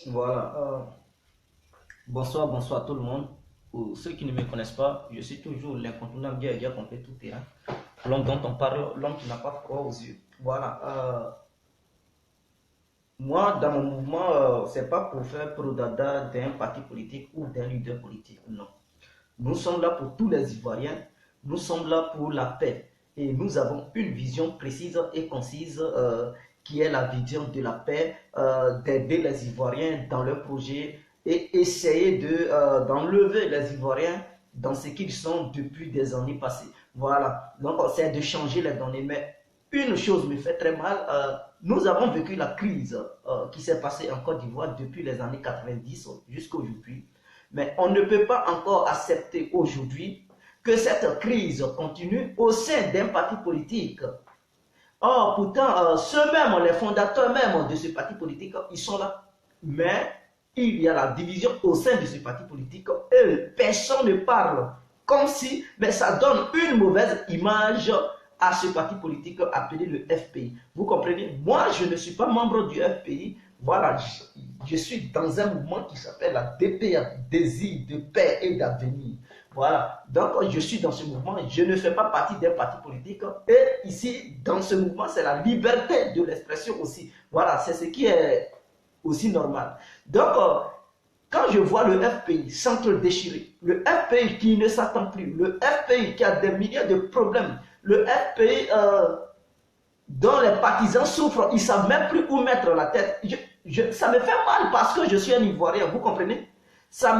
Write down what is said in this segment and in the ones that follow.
Voilà. Bonsoir, bonsoir à tout le monde. Pour ceux qui ne me connaissent pas, je suis toujours l'incontournable Dia complet tout terrain. L'homme dont on parle, l'homme qui n'a pas froid aux yeux. Voilà. Moi, dans mon mouvement, c'est pas pour faire pro-dada d'un parti politique ou d'un leader politique. Non. Nous sommes là pour tous les Ivoiriens. Nous sommes là pour la paix. Et nous avons une vision précise et concise qui est la vision de la paix, d'aider les Ivoiriens dans leurs projets et essayer d'enlever les Ivoiriens dans ce qu'ils sont depuis des années passées. Voilà. Donc, c'est de changer les données. Mais une chose me fait très mal. Nous avons vécu la crise qui s'est passée en Côte d'Ivoire depuis les années 90 jusqu'à aujourd'hui. Mais on ne peut pas encore accepter aujourd'hui que cette crise continue au sein d'un parti politique. Or, pourtant, ceux-mêmes, les fondateurs même de ce parti politique, ils sont là. Mais il y a la division au sein de ce parti politique et personne ne parle. Comme si, mais ça donne une mauvaise image à ce parti politique appelé le FPI. Vous comprenez? Moi, je ne suis pas membre du FPI. Voilà, je suis dans un mouvement qui s'appelle la DPA, Désir de paix et d'avenir. Voilà, donc je suis dans ce mouvement, je ne fais pas partie d'un parti politique. Et ici, dans ce mouvement, c'est la liberté de l'expression aussi. Voilà, c'est ce qui est aussi normal. Donc, quand je vois le FPI s'entre-déchirer, le FPI qui ne s'attend plus, le FPI qui a des milliers de problèmes, le FPI dont les partisans souffrent, ils ne savent même plus où mettre la tête. Ça me fait mal parce que je suis un Ivoirien, vous comprenez? Ça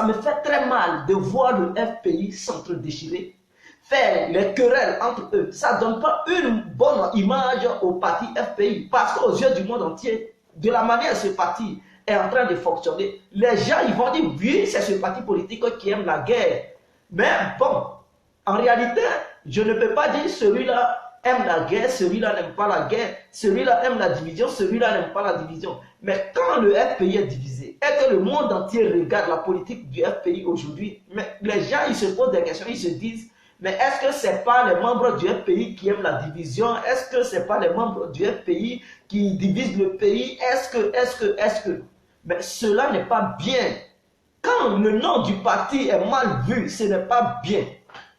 me fait très mal de voir le FPI s'entre-déchirer, faire les querelles entre eux. Ça ne donne pas une bonne image au parti FPI parce qu'aux yeux du monde entier, de la manière dont ce parti est en train de fonctionner, les gens ils vont dire oui, c'est ce parti politique qui aime la guerre. Mais bon, en réalité, je ne peux pas dire celui-là aime la guerre, celui-là n'aime pas la guerre, celui-là aime la division, celui-là n'aime pas la division. Mais quand le FPI est divisé et que le monde entier regarde la politique du FPI aujourd'hui, mais les gens ils se posent des questions, ils se disent, mais est-ce que ce n'est pas les membres du FPI qui aiment la division? Est-ce que ce n'est pas les membres du FPI qui divisent le pays? Est-ce que? Mais cela n'est pas bien. Quand le nom du parti est mal vu, ce n'est pas bien.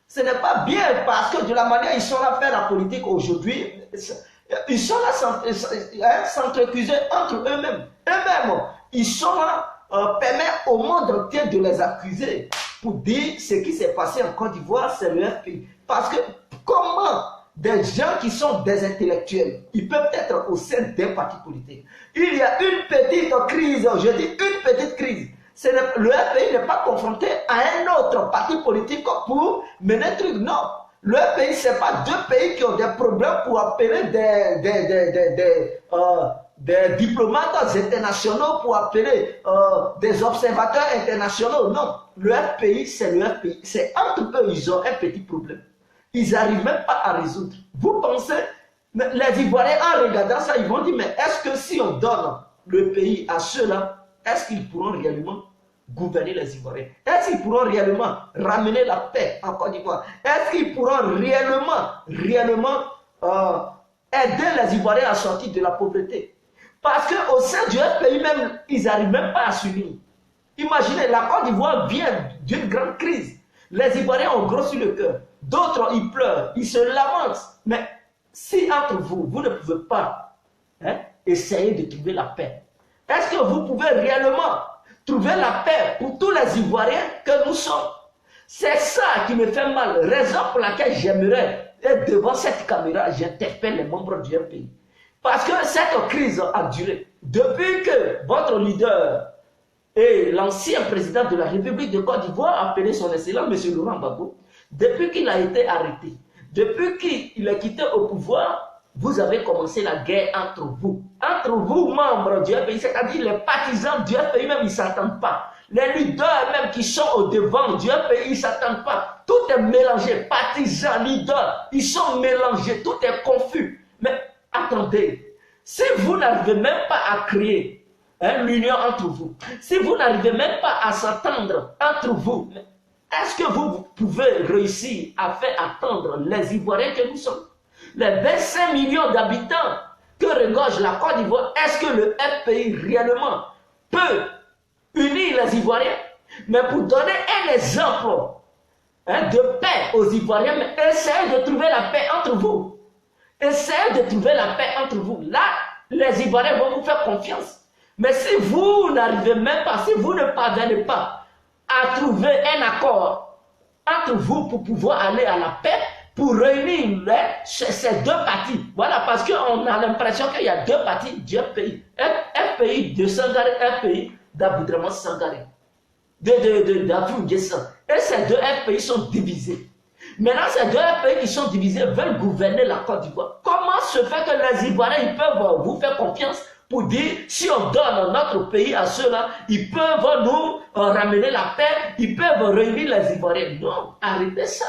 Ce n'est pas bien parce que de la manière ils sont là à faire la politique aujourd'hui, ils sont là s'entrecuser entre eux-mêmes. Eux-mêmes, ils sont là, permettre au monde entier de les accuser pour dire ce qui s'est passé en Côte d'Ivoire, c'est le FPI. Parce que comment des gens qui sont des intellectuels, ils peuvent être au sein d'un parti politique. Il y a une petite crise, je dis une petite crise. Le FPI n'est pas confronté à un autre parti politique pour mener un truc. Non. Le FPI, ce n'est pas deux pays qui ont des problèmes pour appeler des diplomates internationaux, pour appeler des observateurs internationaux. Non. Le FPI, c'est le FPI. C'est entre eux, ils ont un petit problème. Ils n'arrivent même pas à résoudre. Vous pensez, les Ivoiriens, en regardant ça, ils vont dire, mais est-ce que si on donne le pays à ceux-là, est-ce qu'ils pourront réellement gouverner les Ivoiriens? Est-ce qu'ils pourront réellement ramener la paix en Côte d'Ivoire? Est-ce qu'ils pourront réellement aider les Ivoiriens à sortir de la pauvreté? Parce qu'au sein du FPI même, ils n'arrivent même pas à s'unir. Imaginez, la Côte d'Ivoire vient d'une grande crise. Les Ivoiriens ont grossi le cœur. D'autres, ils pleurent, ils se lamentent. Mais si entre vous, vous ne pouvez pas essayer de trouver la paix, est-ce que vous pouvez réellement trouver la paix pour tous les Ivoiriens que nous sommes? C'est ça qui me fait mal. Raison pour laquelle j'aimerais être devant cette caméra, j'interpelle les membres du pays. Parce que cette crise a duré. Depuis que votre leader et l'ancien président de la République de Côte d'Ivoire, appelé son excellent M. Laurent Gbagbo, depuis qu'il a été arrêté, depuis qu'il est quitté au pouvoir, vous avez commencé la guerre entre vous membres du FPI, c'est-à-dire les partisans du FPI même, ils ne s'attendent pas. Les leaders même qui sont au devant du FPI, ils ne s'attendent pas. Tout est mélangé, partisans, leaders, ils sont mélangés, tout est confus. Mais attendez, si vous n'arrivez même pas à créer l'union entre vous, si vous n'arrivez même pas à s'entendre entre vous, est-ce que vous pouvez réussir à faire attendre les Ivoiriens que nous sommes? Les 25 millions d'habitants que regorge la Côte d'Ivoire, est-ce que le FPI réellement peut unir les Ivoiriens. Mais pour donner un exemple de paix aux Ivoiriens, mais essayez de trouver la paix entre vous. Essayez de trouver la paix entre vous. Là, les Ivoiriens vont vous faire confiance. Mais si vous n'arrivez même pas, si vous ne parvenez pas à trouver un accord entre vous pour pouvoir aller à la paix, pour réunir ces deux parties. Voilà, parce qu'on a l'impression qu'il y a deux parties d'un pays. Un pays de Sangaré, un pays d'Aboudraman Sangaré. d'Afrique. Et ces deux pays sont divisés. Maintenant, ces deux pays qui sont divisés veulent gouverner la Côte d'Ivoire. Comment se fait que les Ivoiriens ils peuvent vous faire confiance pour dire si on donne notre pays à ceux-là, ils peuvent nous ramener la paix, ils peuvent réunir les Ivoiriens? Non, arrêtez ça.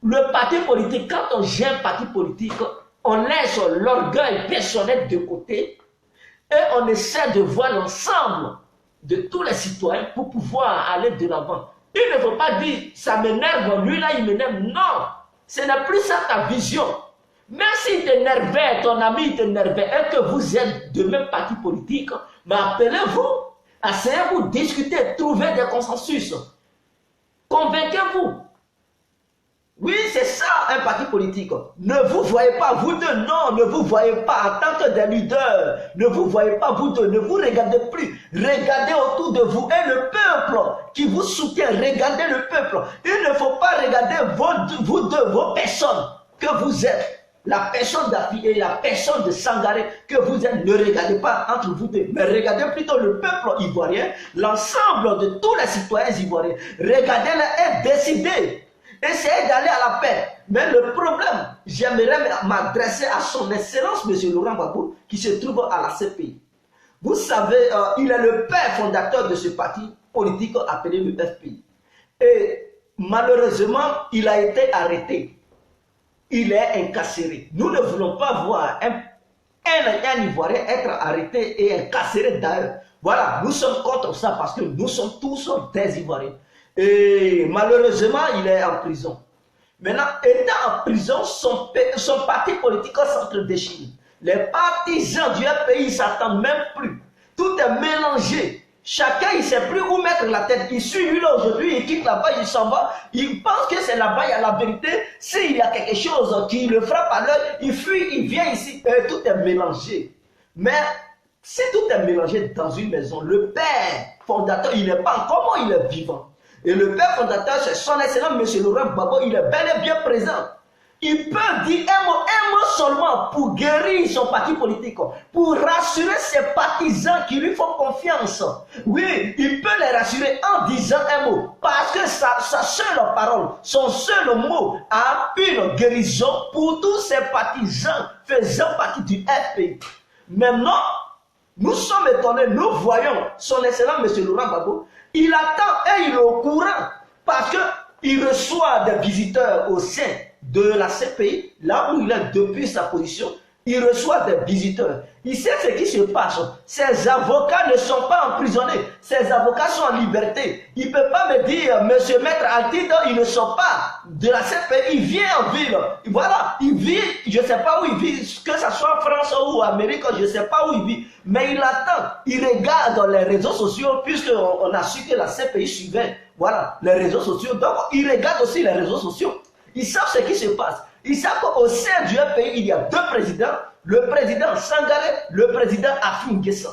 Le parti politique, quand on gère un parti politique, on laisse l'orgueil personnel de côté et on essaie de voir l'ensemble de tous les citoyens pour pouvoir aller de l'avant. Il ne faut pas dire ça m'énerve, lui là il m'énerve. Non, ce n'est plus ça ta vision. Même s'il t'énervait, ton ami t'énervait et que vous êtes de même parti politique, mais appelez-vous, asseyez-vous, discutez, trouvez des consensus. Convainquez-vous. Oui, c'est ça un parti politique. Ne vous voyez pas, vous deux, non, ne vous voyez pas en tant que des leaders. Ne vous voyez pas, vous deux, ne vous regardez plus. Regardez autour de vous et le peuple qui vous soutient, regardez le peuple. Il ne faut pas regarder vous deux, vos personnes que vous êtes. La personne d'Afi et la personne de Sangaré que vous êtes, ne regardez pas entre vous deux, mais regardez plutôt le peuple ivoirien, l'ensemble de tous les citoyens ivoiriens. Regardez-les et décidez. Essayez d'aller à la paix. Mais le problème, j'aimerais m'adresser à son excellence, M. Laurent Gbagbo, qui se trouve à la CPI. Vous savez, il est le père fondateur de ce parti politique appelé le FPI. Et malheureusement, il a été arrêté. Il est incarcéré. Nous ne voulons pas voir un Ivoirien être arrêté et incarcéré d'ailleurs. Voilà, nous sommes contre ça parce que nous sommes tous des Ivoiriens. Et malheureusement, il est en prison. Maintenant, étant en prison, son parti politique s'entre-déchire. Les partisans du pays ne s'attendent même plus. Tout est mélangé. Chacun, il ne sait plus où mettre la tête. Il suit lui là aujourd'hui, il quitte là-bas, il s'en va. Il pense que c'est là-bas, il y a la vérité. S'il y a quelque chose qui le frappe à l'œil, il fuit, il vient ici. Tout est mélangé. Mais si tout est mélangé dans une maison, le père fondateur, il n'est pas encore mort, il est vivant. Et le père fondateur, c'est son excellent M. Laurent Gbagbo, il est bel et bien présent. Il peut dire un mot seulement pour guérir son parti politique, pour rassurer ses partisans qui lui font confiance. Oui, il peut les rassurer en disant un mot, parce que sa seule parole, son seul mot a une guérison pour tous ses partisans faisant partie du FPI. Maintenant, nous sommes étonnés, nous voyons son excellent M. Laurent Gbagbo, il attend et il est au courant parce qu'il reçoit des visiteurs au sein de la CPI, là où il est depuis sa position. Il reçoit des visiteurs. Il sait ce qui se passe. Ses avocats ne sont pas emprisonnés. Ses avocats sont en liberté. Il ne peut pas me dire, monsieur Maître Altide, ils ne sont pas de la CPI. Il vient en ville. Voilà, il vit, je ne sais pas où il vit, que ce soit en France ou en Amérique, je ne sais pas où il vit. Mais il attend. Il regarde les réseaux sociaux, puisqu'on a su que la CPI suivait, voilà, les réseaux sociaux. Donc, il regarde aussi les réseaux sociaux. Ils savent ce qui se passe. Ils savent qu'au sein du pays, il y a deux présidents. Le président Sangaré, le président Afou N'Guessan.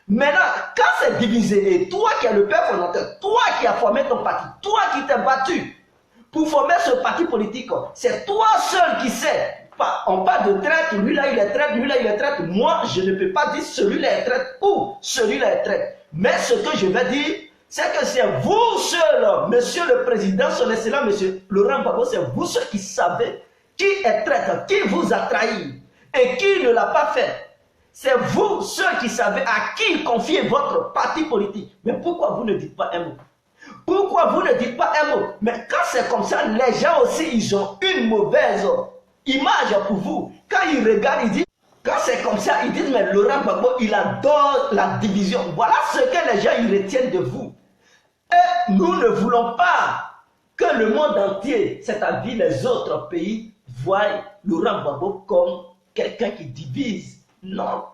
Maintenant, quand c'est divisé, et toi qui es le père fondateur, toi qui as formé ton parti, toi qui t'es battu pour former ce parti politique, c'est toi seul qui sais. On parle de traite, lui là il est traite, lui là il est traite. Moi, je ne peux pas dire celui-là est traite ou celui-là est traite. Mais ce que je vais dire, c'est que c'est vous seul, monsieur le président, son excellent monsieur Laurent Gbagbo, c'est vous seul qui savez qui est traître, qui vous a trahi et qui ne l'a pas fait. C'est vous ceux qui savez à qui confier votre parti politique. Mais pourquoi vous ne dites pas un mot? Pourquoi vous ne dites pas un mot? Mais quand c'est comme ça, les gens aussi, ils ont une mauvaise image pour vous. Quand ils regardent, ils disent, quand c'est comme ça, ils disent, mais Laurent Gbagbo, il adore la division. Voilà ce que les gens ils retiennent de vous. Et nous ne voulons pas que le monde entier, c'est-à-dire les autres pays, voient Laurent Gbagbo comme quelqu'un qui divise. Non.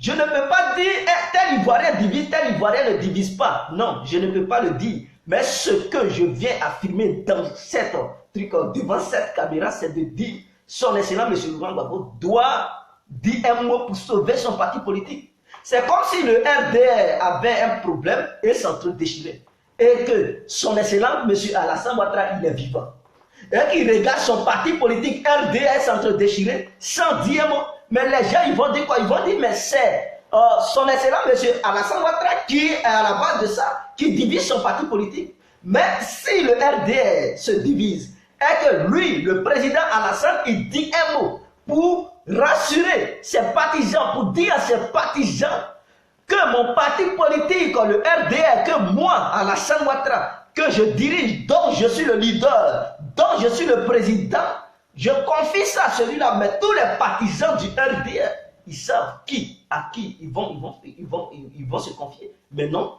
Je ne peux pas dire tel Ivoirien divise, tel Ivoirien ne divise pas. Non, je ne peux pas le dire. Mais ce que je viens affirmer dans cette truc, devant cette caméra, c'est de dire son excellent M. Laurent Gbagbo doit dire un mot pour sauver son parti politique. C'est comme si le RDR avait un problème et s'entre-déchirait. Et que son excellent M. Alassane Ouattara, il est vivant. Et qu'il regarde son parti politique RDR s'entre-déchirer sans dire un mot. Mais les gens, ils vont dire quoi? Ils vont dire, mais c'est son excellent M. Alassane Ouattara qui est à la base de ça, qui divise son parti politique. Mais si le RDR se divise, et que lui, le président Alassane, il dit un mot pour rassurer ses partisans, pour dire à ses partisans que mon parti politique, le RDR, que moi, Alassane Ouattara, que je dirige, dont je suis le leader, dont je suis le président, je confie ça à celui-là. Mais tous les partisans du RDR, ils savent à qui ils vont se confier. Mais non,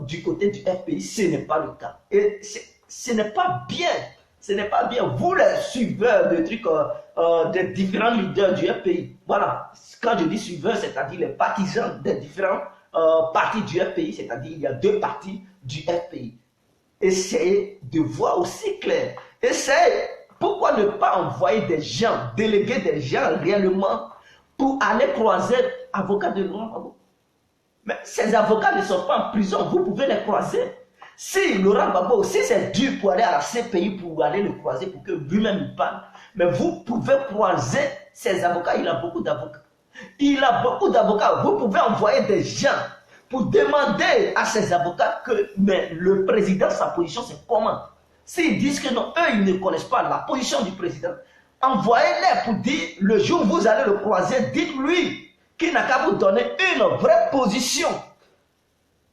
du côté du FPI, ce n'est pas le cas. Et ce n'est pas bien. Ce n'est pas bien. Vous, les suiveurs de trucs des différents leaders du FPI, voilà. Quand je dis suiveurs, c'est-à-dire les partisans des différents partis du FPI, c'est-à-dire il y a deux partis du FPI. Essayez de voir aussi clair. Essayez. Pourquoi ne pas envoyer des gens, déléguer des gens réellement pour aller croiser avocat de Laurent Gbagbo? Mais ces avocats ne sont pas en prison, vous pouvez les croiser. Si Laurent Gbagbo, si c'est dur pour aller à la CPI, pour aller le croiser, pour que lui-même il parle, mais vous pouvez croiser ces avocats, il a beaucoup d'avocats. Il a beaucoup d'avocats, vous pouvez envoyer des gens pour demander à ces avocats que mais le président, sa position, c'est comment? S'ils disent que non, eux, ils ne connaissent pas la position du président, envoyez-les pour dire, le jour où vous allez le croiser, dites-lui qu'il n'a qu'à vous donner une vraie position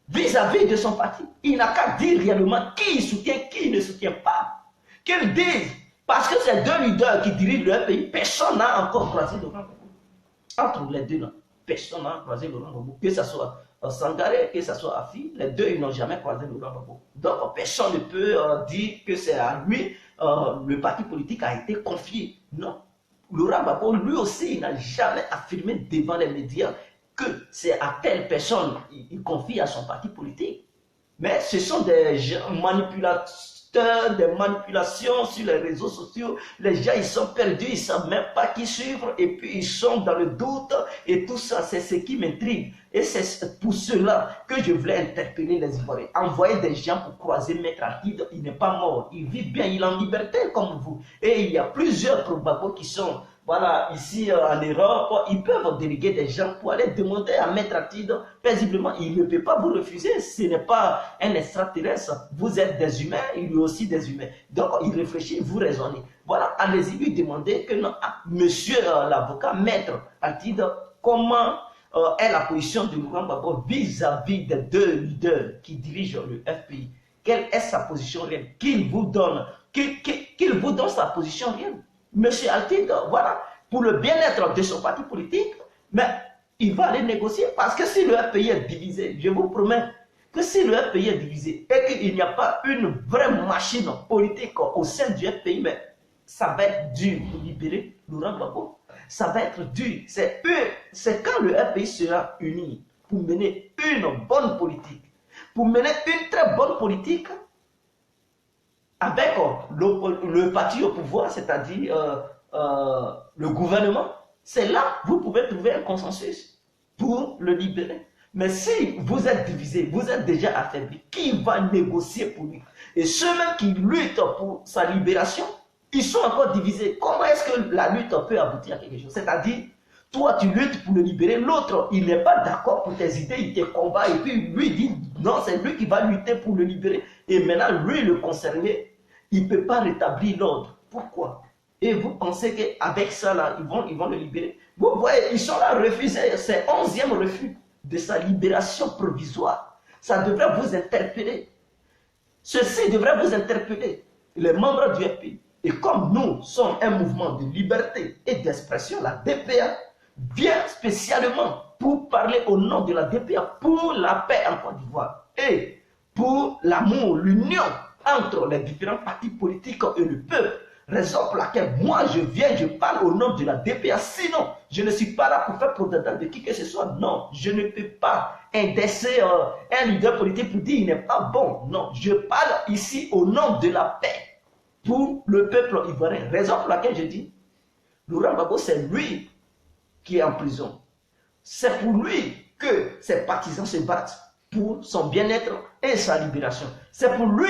vis-à-vis de son parti. Il n'a qu'à dire réellement qui il soutient, qui il ne soutient pas. Qu'il dise, parce que ces deux leaders qui dirigent le pays, personne n'a encore croisé Laurent Gbagbo. Entre les deux, là, personne n'a croisé Laurent Gbagbo. Que ce soit Sangaré, que ce soit Afi, les deux, ils n'ont jamais croisé Laurent Gbagbo. Donc, personne ne peut dire que c'est à lui, le parti politique a été confié. Non. Laurent Gbagbo, lui aussi, il n'a jamais affirmé devant les médias que c'est à telle personne il confie à son parti politique. Mais ce sont des manipulateurs, des manipulations sur les réseaux sociaux. Les gens, ils sont perdus, ils ne savent même pas qui suivre, et puis ils sont dans le doute, et tout ça, c'est ce qui m'intrigue. Et c'est pour cela que je voulais interpeller les Ivoiriens. Envoyer des gens pour croiser Maître Artide, il n'est pas mort, il vit bien, il est en liberté comme vous. Et il y a plusieurs Gbagbo qui sont voilà, ici en Europe, ils peuvent déléguer des gens pour aller demander à Maître Artide paisiblement. Il ne peut pas vous refuser, ce n'est pas un extraterrestre. Vous êtes des humains, il est aussi des humains. Donc il réfléchit, vous raisonnez. Voilà, allez-y lui demander que non, monsieur l'avocat, Maître Artide, comment est la position de Laurent Gbagbo vis-à-vis des deux leaders qui dirigent le FPI. Quelle est sa position réelle? Qu'il vous donne sa position réelle. Monsieur Artide, voilà, pour le bien-être de son parti politique, mais il va aller négocier parce que si le FPI est divisé, je vous promets que si le FPI est divisé et qu'il n'y a pas une vraie machine politique au sein du FPI, mais ça va être dur pour libérer Laurent Gbagbo. Ça va être dur. C'est quand le FPI sera uni pour mener une bonne politique, pour mener une très bonne politique, avec le parti au pouvoir, c'est-à-dire le gouvernement, c'est là que vous pouvez trouver un consensus pour le libérer. Mais si vous êtes divisé, vous êtes déjà affaibli, qui va négocier pour lui? Et ceux-mêmes qui luttent pour sa libération, ils sont encore divisés. Comment est-ce que la lutte peut aboutir à quelque chose? C'est-à-dire, toi tu luttes pour le libérer, l'autre il n'est pas d'accord pour tes idées, il te combat et puis lui dit non, c'est lui qui va lutter pour le libérer. Et maintenant, lui, le concerné, il ne peut pas rétablir l'ordre. Pourquoi? Et vous pensez qu'avec ça, là, ils vont le libérer? Vous voyez, ils sont là refusés. C'est 11e refus de sa libération provisoire. Ça devrait vous interpeller. Ceci devrait vous interpeller, les membres du FPI. Et comme nous sommes un mouvement de liberté et d'expression, la DPA vient spécialement pour parler au nom de la DPA, pour la paix en Côte d'Ivoire et pour l'amour, l'union entre les différents partis politiques et le peuple, Raison pour laquelle moi je viens, je parle au nom de la DPA. Sinon, je ne suis pas là pour faire propagande de qui que ce soit. Non, je ne peux pas indexer un leader politique pour dire qu'il n'est pas bon. Non, je parle ici au nom de la paix pour le peuple ivoirien. Raison pour laquelle je dis, Laurent Gbagbo, c'est lui qui est en prison. C'est pour lui que ses partisans se battent pour son bien-être et sa libération. C'est pour lui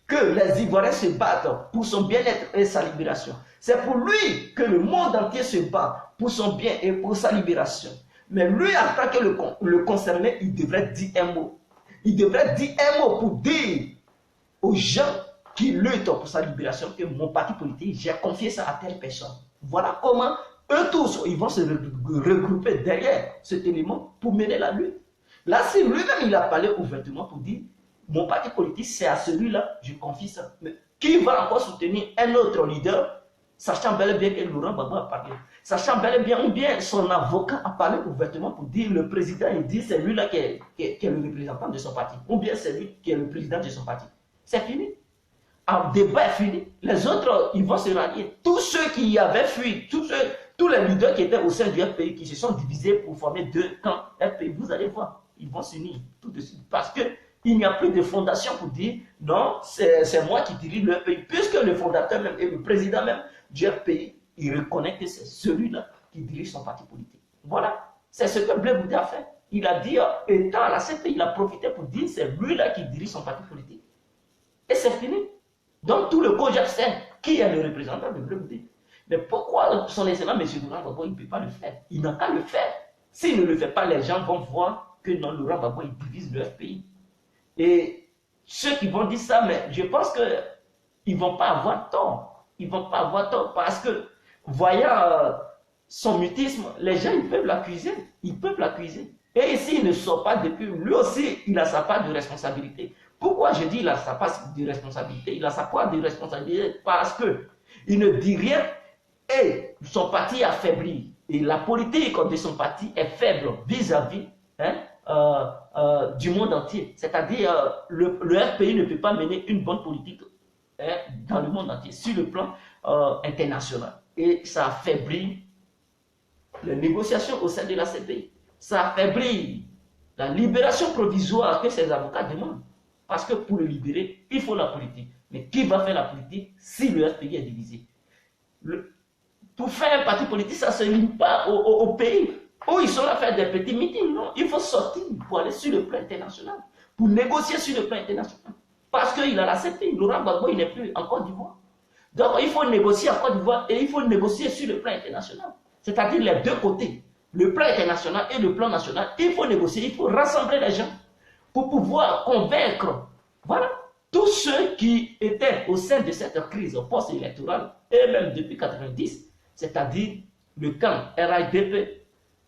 que les Ivoiriens se battent pour son bien-être et sa libération. C'est pour lui que le monde entier se bat pour son bien et pour sa libération. Mais lui, en tant que le concerné, il devrait dire un mot. Il devrait dire un mot pour dire aux gens qui luttent pour sa libération que mon parti politique, j'ai confié ça à telle personne. Voilà comment eux tous, ils vont se regrouper derrière cet élément pour mener la lutte. Là, si lui-même, il a parlé ouvertement pour dire, mon parti politique, c'est à celui-là, je confie ça. Mais qui va encore soutenir un autre leader, sachant bel et bien que Laurent Gbagbo a parlé, sachant bel et bien, ou bien son avocat a parlé ouvertement pour dire, le président, il dit, c'est lui-là qui est le représentant de son parti, ou bien c'est lui qui est le président de son parti. C'est fini. Le débat est fini. Les autres, ils vont se rallier. Tous ceux qui avaient fui, tous les leaders qui étaient au sein du FPI, qui se sont divisés pour former deux camps FPI, vous allez voir, ils vont s'unir tout de suite. Parce qu'il n'y a plus de fondation pour dire, non, c'est moi qui dirige le FPI. Puisque le fondateur même et le président même du FPI, il reconnaît que c'est celui-là qui dirige son parti politique. Voilà. C'est ce que Blé Bouddha a fait. Il a dit, étant à la CPI, il a profité pour dire, c'est lui-là qui dirige son parti politique. Et c'est fini. Donc tout le COJEP sait qui est le représentant de Blé Bouddha. Mais pourquoi son excellent M. Laurent Gbagbo, il ne peut pas le faire? Il n'a qu'à le faire. S'il ne le fait pas, les gens vont voir que non, Laurent Gbagbo, il divise le FPI. Et ceux qui vont dire ça, mais je pense qu'ils ne vont pas avoir tort. Ils ne vont pas avoir tort parce que, voyant son mutisme, les gens, ils peuvent l'accuser. Ils peuvent l'accuser. Et s'il ne sort pas depuis, lui aussi, il a sa part de responsabilité. Pourquoi je dis qu'il a sa part de responsabilité? Il a sa part de responsabilité parce qu'il ne dit rien et son parti est affaibli. Et la politique de son parti est faible vis-à-vis du monde entier. C'est-à-dire, le FPI ne peut pas mener une bonne politique dans le monde entier, sur le plan international. Et ça affaiblit les négociations au sein de la CPI. Ça affaiblit la libération provisoire que ses avocats demandent. Parce que pour le libérer, il faut la politique. Mais qui va faire la politique si le FPI est divisé? Pour faire un parti politique, ça ne se limite pas au pays. Où ils sont là à faire des petits meetings. Non, il faut sortir pour aller sur le plan international. Pour négocier sur le plan international. Parce qu'il a la CPI. Laurent Gbagbo, il n'est plus en Côte d'Ivoire. Donc il faut négocier en Côte d'Ivoire et il faut négocier sur le plan international. C'est-à-dire les deux côtés. Le plan international et le plan national. Il faut négocier, il faut rassembler les gens pour pouvoir convaincre, voilà, tous ceux qui étaient au sein de cette crise post-électorale, et même depuis 1990, c'est-à-dire le camp RIDP,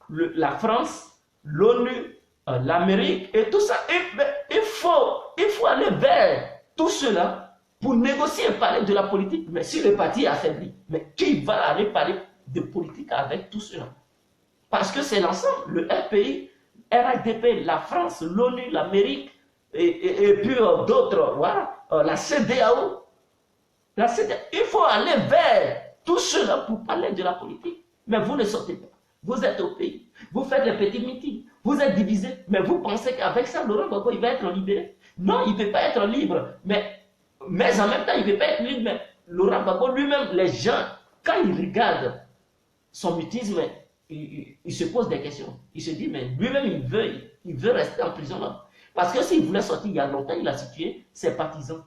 la France, l'ONU, l'Amérique et tout ça. Il faut aller vers tout cela pour négocier et parler de la politique. Mais si le parti est affaibli, mais qui va aller parler de politique avec tout cela? Parce que c'est l'ensemble, le FPI, RIDP, la France, l'ONU, l'Amérique, et puis d'autres, voilà, la CEDEAO. Il faut aller vers tout cela pour parler de la politique. Mais vous ne sortez pas. Vous êtes au pays. Vous faites les petits meetings. Vous êtes divisés. Mais vous pensez qu'avec ça, Laurent Gbagbo, il va être libéré? Non, il ne peut pas être libre. Mais en même temps, il ne peut pas être libre. Mais Laurent Gbagbo lui-même, les gens, quand ils regardent son mutisme, il se pose des questions. Il se dit, mais lui-même, il veut rester en prison là. Parce que s'il voulait sortir, il y a longtemps, il a situé ses partisans.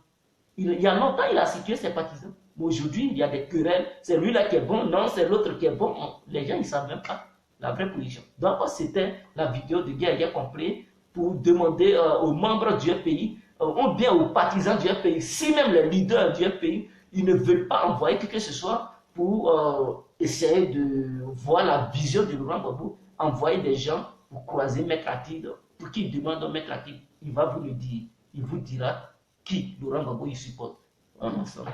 Il y a longtemps, il a situé ses partisans. Mais aujourd'hui, il y a des querelles. C'est lui-là qui est bon, non, c'est l'autre qui est bon. Les gens, ils ne savent même pas la vraie position. Donc, c'était la vidéo de Guerrier Complet pour demander aux membres du FPI, ou bien aux partisans du FPI, si même les leaders du FPI, ils ne veulent pas envoyer qui que ce soit pour essayer de voir la vision de Laurent Gbagbo, envoyer des gens pour croiser Maître Atid, pour qu'il demande au Maître Atid, il va vous le dire, il vous dira qui Laurent Gbagbo il supporte. En ensemble.